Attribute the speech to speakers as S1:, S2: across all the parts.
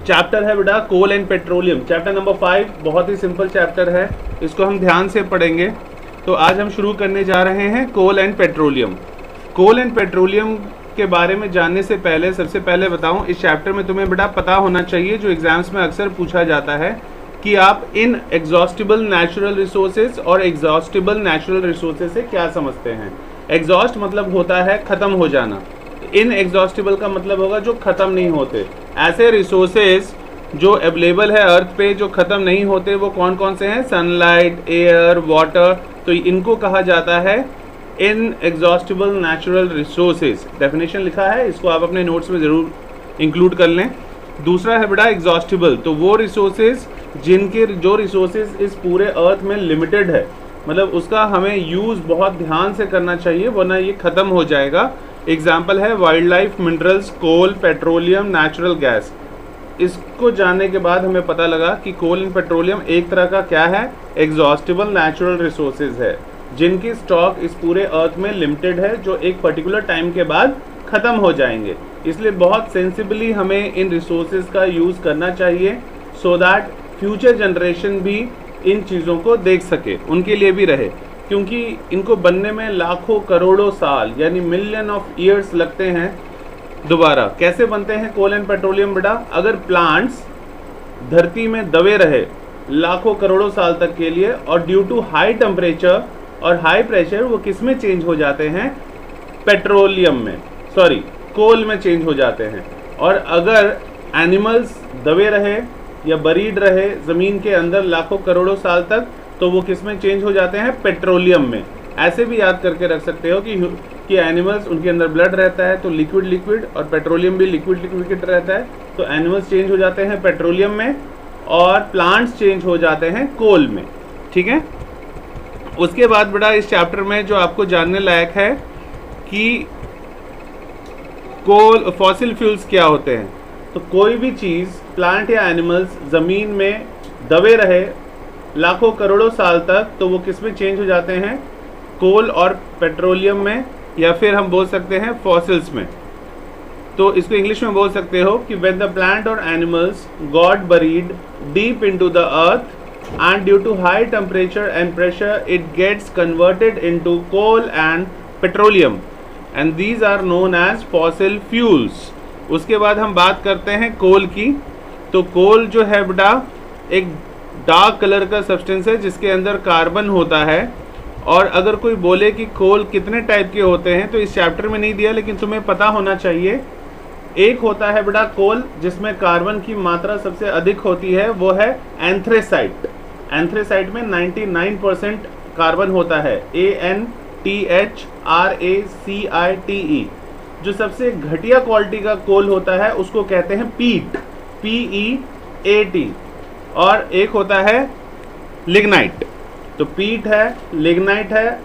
S1: Chapter है बेटा कोल and petroleum, chapter number 5, बहुत ही सिंपल चैप्टर है, इसको हम ध्यान से पढ़ेंगे। तो आज हम शुरू करने जा रहे हैं coal and petroleum. Coal and petroleum के बारे में जानने से पहले सबसे पहले बताऊं, इस चैप्टर में तुम्हें बेटा पता होना चाहिए, जो एग्जाम्स में अक्सर पूछा जाता है कि आप इन एग्जॉस्टिबल नेचुरल रिसोर्सेज और एग्जॉस्टिबल नेचुरल रिसोर्सेज से क्या समझते हैं। एग्जॉस्ट मतलब होता है खत्म हो जाना, इन एग्जॉस्टिबल का मतलब होगा जो खत्म नहीं होते। ऐसे रिसोर्सेज जो अवेलेबल है अर्थ पे जो खत्म नहीं होते वो कौन कौन से हैं? सनलाइट, एयर, वाटर, तो इनको कहा जाता है इन एग्जॉस्टिबल नेचुरल रिसोर्सेज। डेफिनेशन लिखा है, इसको आप अपने नोट्स में ज़रूर इंक्लूड कर लें। दूसरा है बेटा एग्जॉस्टिबल, तो वो रिसोर्सेज जिनके जो रिसोर्सेज इस पूरे अर्थ में लिमिटेड है, मतलब उसका हमें यूज़ बहुत ध्यान से करना चाहिए वरना ये ख़त्म हो जाएगा। एग्जाम्पल है वाइल्ड लाइफ, मिनरल्स, कोल, पेट्रोलियम, नेचुरल गैस। इसको जानने के बाद हमें पता लगा कि कोल एंड पेट्रोलियम एक तरह का क्या है? एग्जॉस्टिबल नेचुरल रिसोर्सेज है, जिनकी स्टॉक इस पूरे अर्थ में लिमिटेड है, जो एक पर्टिकुलर टाइम के बाद ख़त्म हो जाएंगे। इसलिए बहुत सेंसिबली हमें इन रिसोर्सेज का यूज़ करना चाहिए, सो दैट फ्यूचर जनरेशन भी इन चीज़ों को देख सके, उनके लिए भी रहे, क्योंकि इनको बनने में लाखों करोड़ों साल यानी मिलियन ऑफ ईयर्स लगते हैं। दोबारा कैसे बनते हैं कोल एंड पेट्रोलियम बेटा? अगर प्लांट्स धरती में दबे रहे लाखों करोड़ों साल तक के लिए और ड्यू टू हाई टेम्परेचर और हाई प्रेशर वो किस में चेंज हो जाते हैं? पेट्रोलियम में, सॉरी कोल में चेंज हो जाते हैं। और अगर एनिमल्स दबे रहे या बरीड रहे ज़मीन के अंदर लाखों करोड़ों साल तक, तो वो किस में चेंज हो जाते हैं? पेट्रोलियम में। ऐसे भी याद करके रख सकते हो कि एनिमल्स, उनके अंदर ब्लड रहता है तो लिक्विड लिक्विड, और पेट्रोलियम भी लिक्विड लिक्विड रहता है, तो एनिमल्स चेंज हो जाते हैं पेट्रोलियम में और प्लांट्स चेंज हो जाते हैं कोल में। ठीक है, उसके बाद बेटा इस चैप्टर में जो आपको जानने लायक है कि कोल फॉसिल फ्यूल्स क्या होते हैं। तो कोई भी चीज़, प्लांट या एनिमल्स ज़मीन में दबे रहे लाखों करोड़ों साल तक, तो वो किस में चेंज हो जाते हैं? कोल और पेट्रोलियम में, या फिर हम बोल सकते हैं फॉसिल्स में। तो इसको इंग्लिश में बोल सकते हो कि व्हेन द प्लांट और animals got buried deep into the earth and due to high temperature and pressure it gets converted into coal and petroleum and these are known as fossil fuels. उसके बाद हम बात करते हैं कोल की। तो कोल जो है बेटा एक डार्क कलर का सब्सटेंस है जिसके अंदर कार्बन होता है। और अगर कोई बोले कि कोल कितने टाइप के होते हैं, तो इस चैप्टर में नहीं दिया लेकिन तुम्हें पता होना चाहिए। एक होता है बेटा कोल जिसमें कार्बन की मात्रा सबसे अधिक होती है, वो है एंथ्रेसाइट। एंथ्रेसाइट में 99% कार्बन होता है, ANTHRACITE। जो सबसे घटिया क्वालिटी का कोल होता है उसको कहते हैं पीट, PEAT। और एक होता है लिग्नाइट। तो पीट है, लिग्नाइट है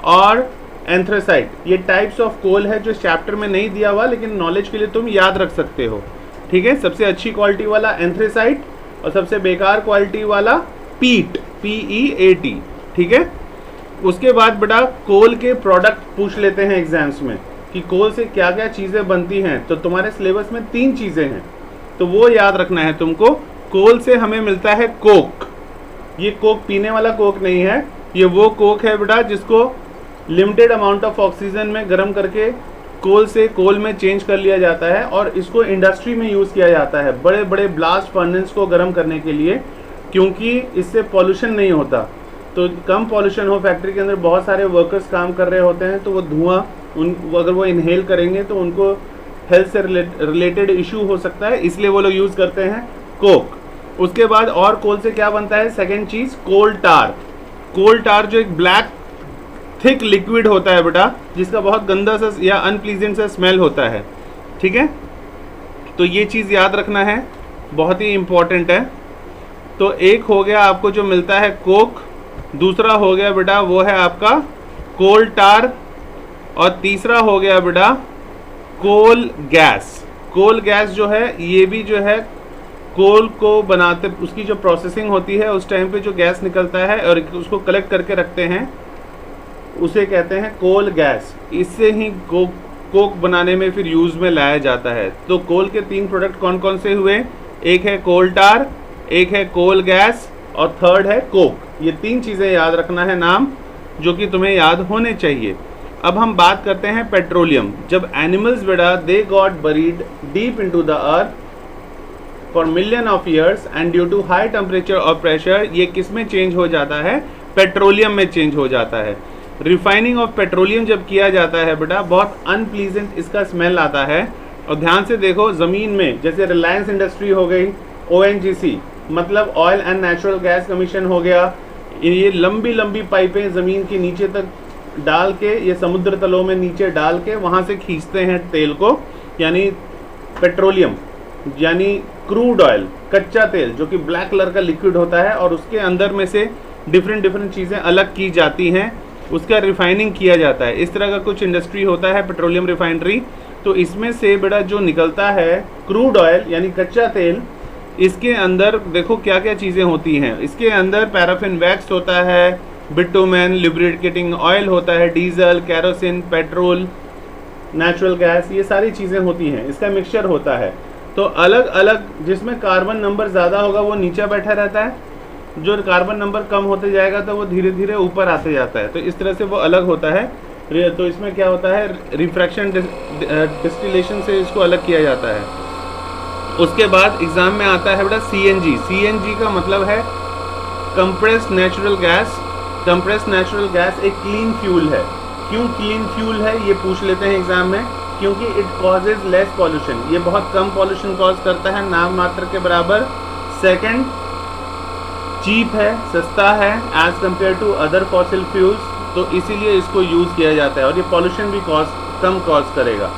S1: और एंथ्रेसाइट, ये टाइप्स ऑफ कोल है जो इस चैप्टर में नहीं दिया हुआ, लेकिन नॉलेज के लिए तुम याद रख सकते हो। ठीक है, सबसे अच्छी क्वालिटी वाला एंथ्रेसाइट और सबसे बेकार क्वालिटी वाला पीट, PEAT। ठीक है, उसके बाद बेटा कोल के प्रोडक्ट पूछ लेते हैं एग्जाम्स में कि कोल से क्या क्या चीज़ें बनती हैं। तो तुम्हारे सिलेबस में 3 चीज़ें हैं, तो वो याद रखना है तुमको। कोल से हमें मिलता है कोक। ये कोक पीने वाला कोक नहीं है, ये वो कोक है बेटा जिसको लिमिटेड अमाउंट ऑफ ऑक्सीजन में गर्म करके कोल से कोल में चेंज कर लिया जाता है और इसको इंडस्ट्री में यूज़ किया जाता है, बड़े बड़े ब्लास्ट फर्नेस को गर्म करने के लिए, क्योंकि इससे पॉल्यूशन नहीं होता। तो कम पॉल्यूशन हो, फैक्ट्री के अंदर बहुत सारे वर्कर्स काम कर रहे होते हैं, तो वो धुआं अगर वो इनहेल करेंगे तो उनको हेल्थ से रिलेटेड इशू हो सकता है, इसलिए वो लोग यूज़ करते हैं कोक। उसके बाद और कोल से क्या बनता है? सेकेंड चीज़ कोल टार। कोल टार जो एक ब्लैक थिक लिक्विड होता है बेटा, जिसका बहुत गंदा सा या अनप्लीजेंट सा स्मेल होता है। ठीक है, तो ये चीज़ याद रखना है, बहुत ही इम्पॉर्टेंट है। तो एक हो गया आपको जो मिलता है कोक, दूसरा हो गया बेटा वो है आपका कोल टार, और तीसरा हो गया बेटा कोल गैस। कोल गैस जो है ये भी जो है कोल को बनाते, उसकी जो प्रोसेसिंग होती है उस टाइम पे जो गैस निकलता है और उसको कलेक्ट करके रखते हैं, उसे कहते हैं कोल गैस। इससे ही कोक बनाने में फिर यूज़ में लाया जाता है। तो कोल के 3 प्रोडक्ट कौन कौन से हुए? एक है कोल टार, एक है कोल गैस और थर्ड है कोक। ये 3 चीज़ें याद रखना है नाम, जो कि तुम्हें याद होने चाहिए। अब हम बात करते हैं पेट्रोलियम। जब एनिमल्स बेटा they got buried deep into the earth for million of years and due to high temperature और प्रेशर, ये किस में चेंज हो जाता है? पेट्रोलियम में चेंज हो जाता है। रिफाइनिंग ऑफ पेट्रोलियम जब किया जाता है बेटा, बहुत अनप्लीजेंट इसका स्मेल आता है। और ध्यान से देखो, ज़मीन में जैसे रिलायंस इंडस्ट्री हो गई, ONGC मतलब oil and natural gas commission हो गया, ये लंबी लंबी पाइपें ज़मीन के नीचे तक डाल के, ये समुद्र तलों में नीचे डाल के वहाँ से खींचते हैं तेल को, यानी पेट्रोलियम यानी क्रूड ऑयल, कच्चा तेल जो कि ब्लैक कलर का लिक्विड होता है, और उसके अंदर में से डिफरेंट चीज़ें अलग की जाती हैं, उसका रिफाइनिंग किया जाता है। इस तरह का कुछ इंडस्ट्री होता है पेट्रोलियम रिफाइनरी। तो इसमें से बेटा जो निकलता है क्रूड ऑयल यानी कच्चा तेल, इसके अंदर देखो क्या क्या चीज़ें होती हैं। इसके अंदर पैराफिन वैक्स होता है, बिटुमेन लुब्रिकेटिंग ऑयल होता है, diesel, kerosene, petrol, natural gas, ये सारी चीज़ें होती हैं। इसका मिक्सचर होता है। तो अलग अलग, जिसमें कार्बन नंबर ज़्यादा होगा वो नीचे बैठा रहता है, जो कार्बन नंबर कम होते जाएगा तो वो धीरे धीरे ऊपर आते जाता है। तो इस तरह से वो अलग होता है। तो इसमें क्या होता है, रिफ्रैक्शन डिस्टिलेशन से इसको अलग किया जाता है। उसके बाद एग्जाम में आता है बेटा CNG। CNG का मतलब है compressed natural gas. Compressed natural gas एक क्लीन फ्यूल है। क्यों क्लीन फ्यूल है ये पूछ लेते हैं एग्जाम में, क्योंकि इट कॉजेज लेस पॉल्यूशन, ये बहुत कम पॉल्यूशन कॉज करता है, नाम मात्र के बराबर। सेकंड, चीप है, सस्ता है as compare to other fossil fuels, तो इसीलिए इसको यूज़ किया जाता है, और ये पॉल्यूशन भी कम कॉज करेगा।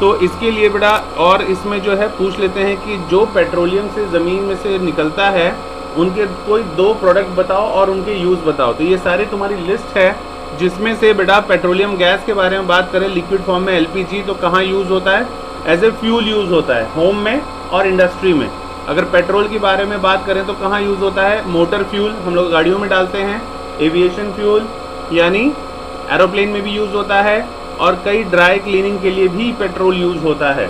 S1: तो इसके लिए बेटा, और इसमें जो है पूछ लेते हैं कि जो पेट्रोलियम से ज़मीन में से निकलता है उनके कोई 2 प्रोडक्ट बताओ और उनके यूज़ बताओ। तो ये सारी तुम्हारी लिस्ट है, जिसमें से बेटा पेट्रोलियम गैस के बारे में बात करें, लिक्विड फॉर्म में LPG, तो कहाँ यूज़ होता है? एज ए फ्यूल यूज़ होता है, होम में और इंडस्ट्री में। अगर पेट्रोल के बारे में बात करें तो कहाँ यूज़ होता है? मोटर फ्यूल, हम लोग गाड़ियों में डालते हैं। एविएशन फ्यूल यानी एरोप्लेन में भी यूज़ होता है, और कई ड्राई क्लीनिंग के लिए भी पेट्रोल यूज़ होता है।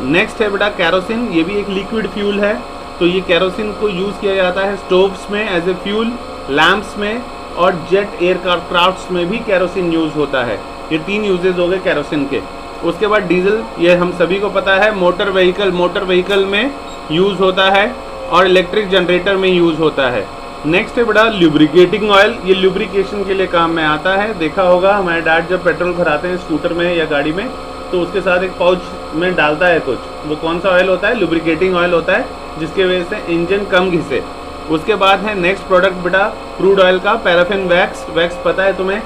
S1: नेक्स्ट है बेटा कैरोसिन, ये भी एक लिक्विड फ्यूल है। तो ये कैरोसिन को यूज़ किया जाता है स्टोव्स में एज ए फ्यूल, लैम्प्स में, और जेट एयरक्राफ्ट्स में भी कैरोसिन यूज़ होता है। ये 3 यूजेज हो गए कैरोसिन के। उसके बाद डीजल, ये हम सभी को पता है, मोटर व्हीकल में यूज़ होता है, और इलेक्ट्रिक जनरेटर में यूज़ होता है। नेक्स्ट है बड़ा लुब्रिकेटिंग ऑयल, ये लुब्रिकेशन के लिए काम में आता है। देखा होगा हमारे डैड जब पेट्रोल भराते हैं स्कूटर में या गाड़ी में, तो उसके साथ एक पाउच में डालता है कुछ, वो कौन सा ऑयल होता है? लुब्रिकेटिंग ऑयल होता है, जिसके वजह से इंजन कम घिसे। उसके बाद है नेक्स्ट प्रोडक्ट बेटा क्रूड ऑयल का पैराफिन वैक्स। वैक्स पता है तुम्हें,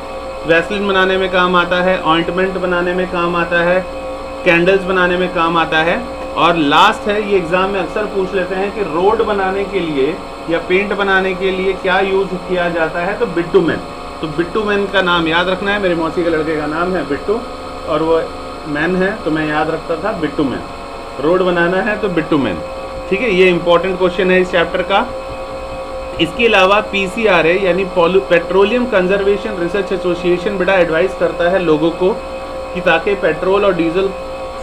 S1: वैसलिन बनाने में काम आता है, ऑइंटमेंट बनाने में काम आता है, कैंडल्स बनाने में काम आता है। और लास्ट है, ये एग्जाम में अक्सर पूछ लेते हैं कि रोड बनाने के लिए या पेंट बनाने के लिए क्या यूज किया जाता है? तो बिटुमेन। तो बिटुमेन का नाम याद रखना है। मेरे मौसी के लड़के का नाम है बिट्टू और वो मैन है, तो मैं याद रखता था बिटुमेन। रोड बनाना है तो बिटुमेन, ठीक है। ये इंपॉर्टेंट क्वेश्चन है इस चैप्टर का। इसके अलावा PCRA यानी पेट्रोलियम कंजर्वेशन रिसर्च एसोसिएशन बेटा एडवाइस करता है लोगों को कि ताकि पेट्रोल और डीजल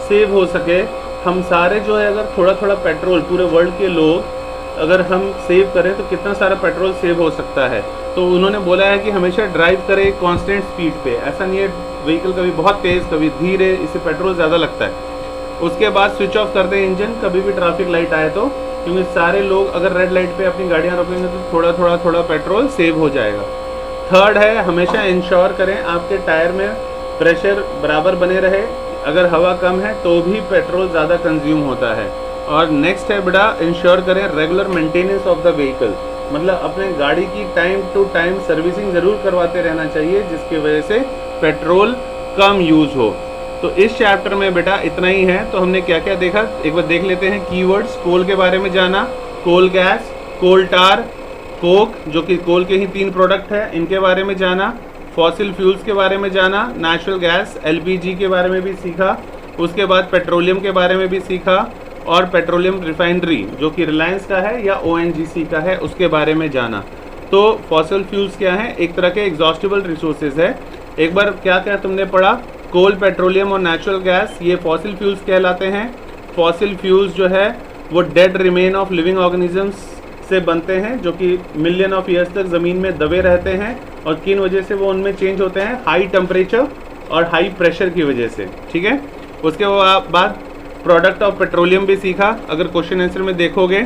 S1: सेव हो सके, हम सारे जो है अगर थोड़ा थोड़ा पेट्रोल, पूरे वर्ल्ड के लोग अगर हम सेव करें तो कितना सारा पेट्रोल सेव हो सकता है। तो उन्होंने बोला है कि हमेशा ड्राइव करें कांस्टेंट स्पीड पे, ऐसा नहीं है व्हीकल कभी बहुत तेज़ कभी धीरे, इससे पेट्रोल ज़्यादा लगता है। उसके बाद स्विच ऑफ कर दें इंजन कभी भी ट्रैफिक लाइट आए तो, क्योंकि सारे लोग अगर रेड लाइट पे अपनी गाड़ियाँ रोकेंगे तो थोड़ा पेट्रोल सेव हो जाएगा। थर्ड है, हमेशा इंश्योर करें आपके टायर में प्रेशर बराबर बने रहे, अगर हवा कम है तो भी पेट्रोल ज़्यादा कंज्यूम होता है। और नेक्स्ट है बेटा, इंश्योर करें regular maintenance of the vehicle, मतलब अपने गाड़ी की टाइम टू टाइम सर्विसिंग ज़रूर करवाते रहना चाहिए, जिसकी वजह से पेट्रोल कम यूज़ हो। तो इस चैप्टर में बेटा इतना ही है। तो हमने क्या क्या देखा एक बार देख लेते हैं। कीवर्ड्स, कोल के बारे में जाना, कोल गैस, कोल टार, कोक जो कि कोल के ही 3 प्रोडक्ट है, इनके बारे में जाना। फॉसिल फ्यूल्स के बारे में जाना, नेचुरल गैस LPG के बारे में भी सीखा। उसके बाद पेट्रोलियम के बारे में भी सीखा, और पेट्रोलियम रिफाइनरी जो कि रिलायंस का है या ONGC का है उसके बारे में जाना। तो फॉसिल फ्यूल्स क्या है? एक तरह के एग्जॉस्टिबल रिसोर्सेज है। एक बार क्या क्या तुमने पढ़ा? कोल, पेट्रोलियम और नेचुरल गैस ये फॉसिल फ्यूल्स कहलाते हैं। फॉसिल फ्यूल्स जो है वो dead remain of living organisms से बनते हैं जो कि मिलियन ऑफ ईयर्स तक ज़मीन में दबे रहते हैं, और किन वजह से वो उनमें चेंज होते हैं, हाई टेम्परेचर और हाई प्रेशर की वजह से। ठीक है, उसके बाद प्रोडक्ट ऑफ पेट्रोलियम भी सीखा। अगर क्वेश्चन आंसर में देखोगे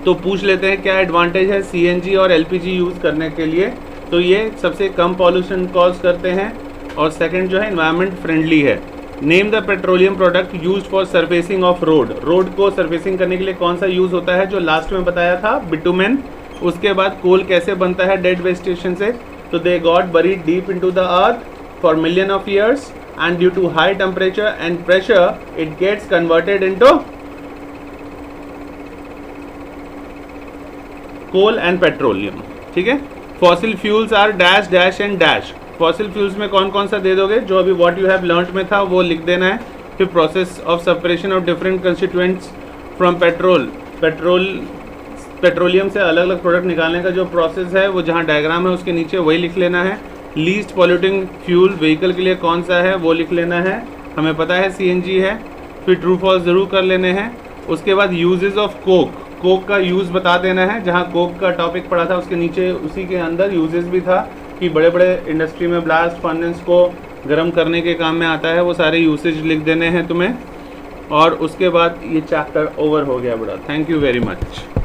S1: तो पूछ लेते हैं क्या एडवांटेज है सीएनजी और एलपीजी यूज़ करने के लिए। तो ये सबसे कम पॉल्यूशन कॉज करते हैं, और सेकंड जो है एनवायरनमेंट फ्रेंडली है। Name the petroleum product used for surfacing of road. Road को सरफेसिंग करने के लिए कौन सा यूज़ होता है, जो लास्ट में बताया था, बिटुमेन। उसके बाद कोल कैसे बनता है डेड वेजिटेशन से, तो दे got buried deep into the earth for million of years and due to high temperature and pressure it gets converted into coal and petroleum। ठीक है, fossil fuels are dash dash and dash। fossil fuels में कौन कौन सा दे दोगे, जो अभी what you have learnt में था वो लिख देना है। फिर process of separation of different constituents from petroleum से अलग अलग प्रोडक्ट निकालने का जो प्रोसेस है वो जहाँ डायग्राम है उसके नीचे वही लिख लेना है। लीस्ट पॉल्यूटिंग फ्यूल व्हीकल के लिए कौन सा है वो लिख लेना है, हमें पता है सीएनजी है। फिर ट्रू फॉल्स ज़रूर कर लेने हैं। उसके बाद यूजेस ऑफ कोक का यूज़ बता देना है, जहाँ कोक का टॉपिक पढ़ा था उसके नीचे उसी के अंदर यूजेस भी था कि बड़े बड़े इंडस्ट्री में ब्लास्ट फर्नेस को गर्म करने के काम में आता है, वो सारे यूसेज लिख देने हैं तुम्हें। और उसके बाद ये चैप्टर ओवर हो गया बड़ा। Thank you very much.